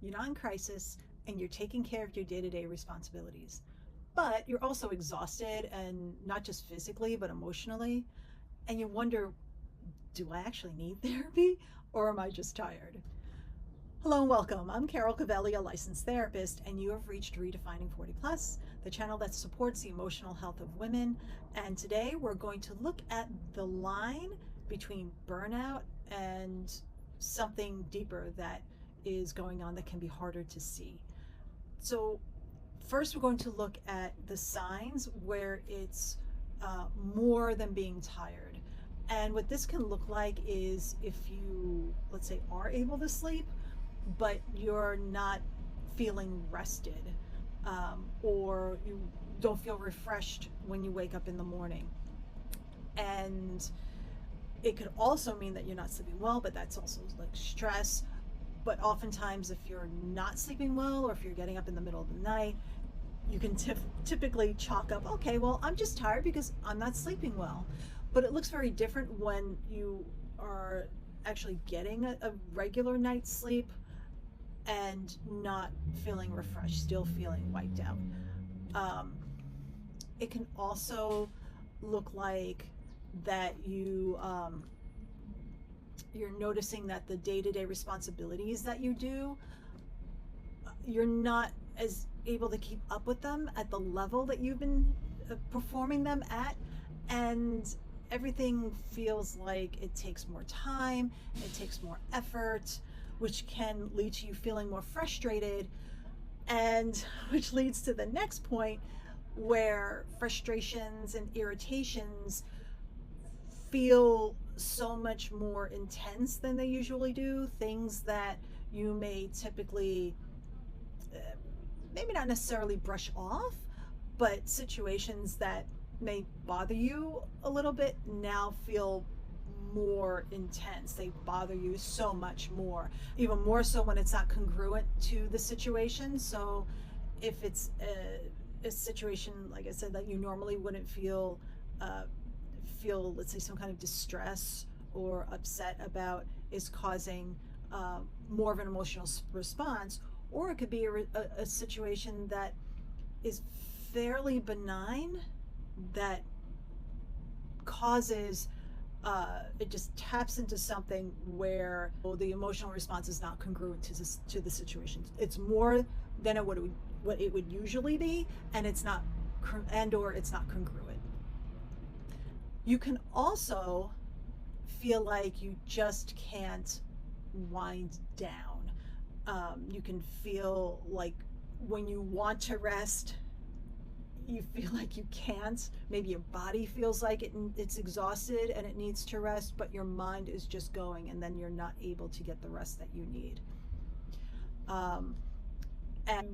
you're not in crisis, and you're taking care of your day-to-day responsibilities. But you're also exhausted, and not just physically, but emotionally. And you wonder, do I actually need therapy, or am I just tired? Hello and welcome. I'm Carol Covelli, a licensed therapist, and you have reached Redefining 40 Plus, the channel that supports the emotional health of women. And today we're going to look at the line between burnout and something deeper that is going on that can be harder to see. So first we're going to look at the signs where it's more than being tired. And what this can look like is if you, let's say, are able to sleep, but you're not feeling rested, or you don't feel refreshed when you wake up in the morning. And it could also mean that you're not sleeping well, but that's also like stress. But oftentimes, if you're not sleeping well, or if you're getting up in the middle of the night, you can typically chalk up, okay, well, I'm just tired because I'm not sleeping well. But it looks very different when you are actually getting a regular night's sleep and not feeling refreshed, still feeling wiped out. It can also look like that you're noticing that the day-to-day responsibilities that you do, you're not as able to keep up with them at the level that you've been performing them at, and everything feels like it takes more time, it takes more effort, which can lead to you feeling more frustrated, and which leads to the next point where frustrations and irritations feel so much more intense than they usually do. Things that you may typically maybe not necessarily brush off, but situations that may bother you a little bit now feel more intense. They bother you so much more, even more so when it's not congruent to the situation. So if it's a situation, like I said, that you normally wouldn't feel, let's say, some kind of distress or upset about, is causing more of an emotional response. Or it could be a situation that is fairly benign that causes it just taps into something where the emotional response is not congruent to the situation. It's more than what it would usually be, and it's not congruent. You can also feel like you just can't wind down. You can feel like when you want to rest, you feel like you can't. Maybe your body feels like it's exhausted and it needs to rest, but your mind is just going, and then you're not able to get the rest that you need. And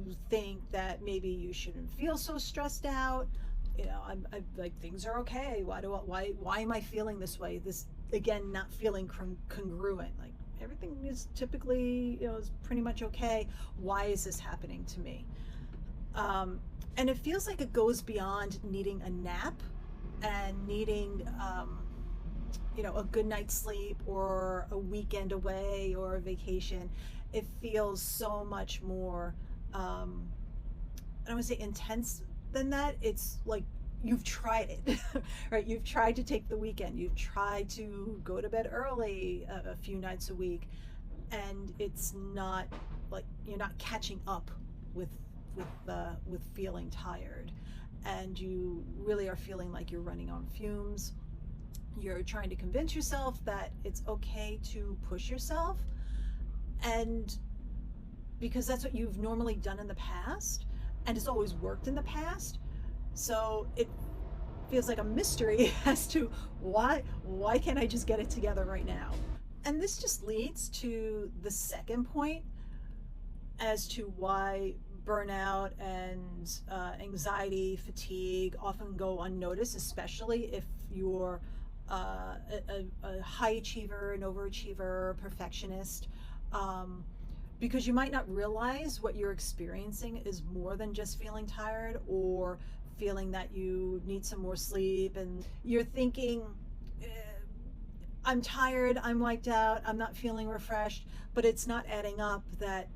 you think that maybe you shouldn't feel so stressed out. You know, I'm like, things are okay. Why am I feeling this way? This, again, not feeling congruent. Like, everything is typically, is pretty much okay. Why is this happening to me? And it feels like it goes beyond needing a nap and needing, a good night's sleep or a weekend away or a vacation. It feels so much more, I don't want to say intense than that. It's like you've tried it, right? You've tried to take the weekend. You've tried to go to bed early a few nights a week, and it's not like you're not catching up with feeling tired, and you really are feeling like you're running on fumes. You're trying to convince yourself that it's okay to push yourself, and because that's what you've normally done in the past, and it's always worked in the past, so it feels like a mystery as to why can't I just get it together right now. And this just leads to the second point as to why burnout and anxiety, fatigue often go unnoticed, especially if you're a high achiever, an overachiever, perfectionist, because you might not realize what you're experiencing is more than just feeling tired or feeling that you need some more sleep, and you're thinking, I'm tired, I'm wiped out, I'm not feeling refreshed, but it's not adding up that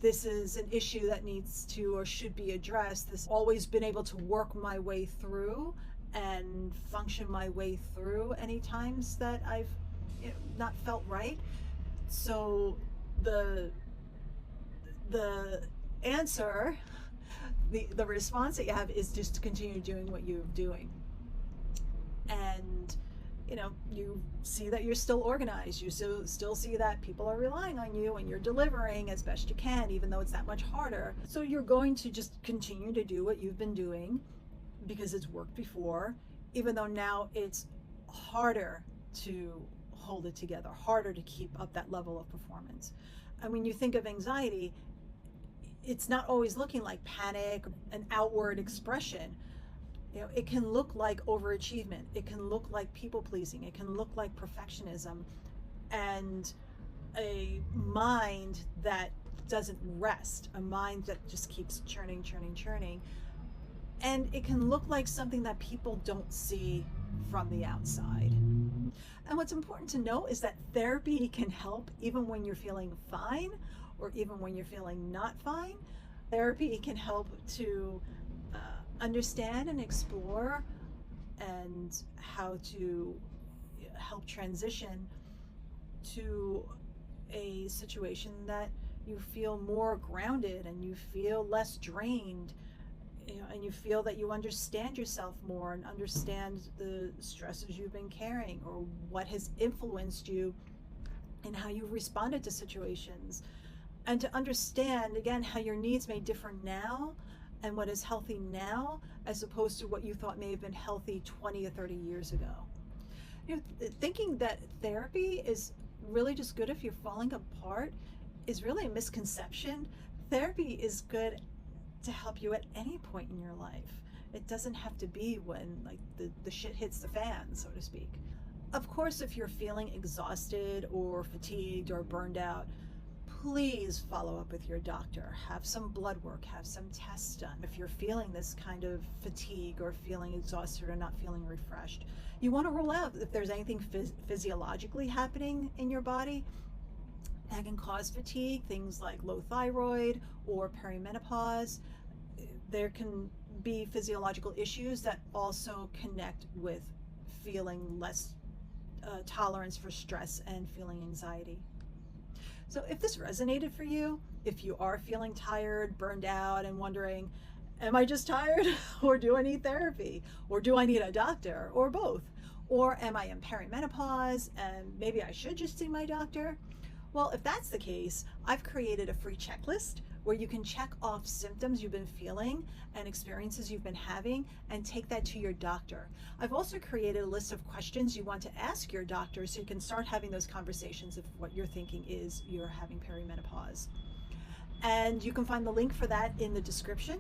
this is an issue that needs to or should be addressed. This always been able to work my way through and function my way through any times that I've not felt right. So the answer, the response that you have is just to continue doing what you're doing. And you see that you're still organized, you still see that people are relying on you and you're delivering as best you can, even though it's that much harder. So you're going to just continue to do what you've been doing because it's worked before, even though now it's harder to hold it together, harder to keep up that level of performance. And when you think of anxiety, it's not always looking like panic, an outward expression. It can look like overachievement. It can look like people pleasing. It can look like perfectionism, and a mind that doesn't rest, a mind that just keeps churning. And it can look like something that people don't see from the outside. And what's important to know is that therapy can help even when you're feeling fine or even when you're feeling not fine. Therapy can help to understand and explore and how to help transition to a situation that you feel more grounded and you feel less drained, and you feel that you understand yourself more and understand the stresses you've been carrying or what has influenced you and how you've responded to situations, and to understand again how your needs may differ now and what is healthy now as opposed to what you thought may have been healthy 20 or 30 years ago. Thinking that therapy is really just good if you're falling apart is really a misconception. Therapy is good to help you at any point in your life. It doesn't have to be when like the shit hits the fan, so to speak. Of course, if you're feeling exhausted or fatigued or burned out, please follow up with your doctor. Have some blood work, have some tests done. If you're feeling this kind of fatigue or feeling exhausted or not feeling refreshed, you want to rule out if there's anything physiologically happening in your body that can cause fatigue, things like low thyroid or perimenopause. There can be physiological issues that also connect with feeling less tolerance for stress and feeling anxiety. So if this resonated for you, if you are feeling tired, burned out, and wondering, am I just tired? Or do I need therapy? Or do I need a doctor? Or both? Or am I in perimenopause and maybe I should just see my doctor? Well, if that's the case, I've created a free checklist where you can check off symptoms you've been feeling and experiences you've been having and take that to your doctor. I've also created a list of questions you want to ask your doctor so you can start having those conversations if what you're thinking is you're having perimenopause. And you can find the link for that in the description.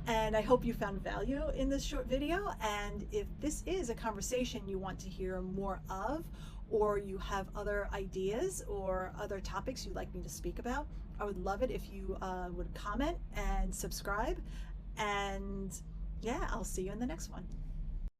And I hope you found value in this short video. And if this is a conversation you want to hear more of, or you have other ideas or other topics you'd like me to speak about, I would love it if you would comment and subscribe. And yeah, I'll see you in the next one.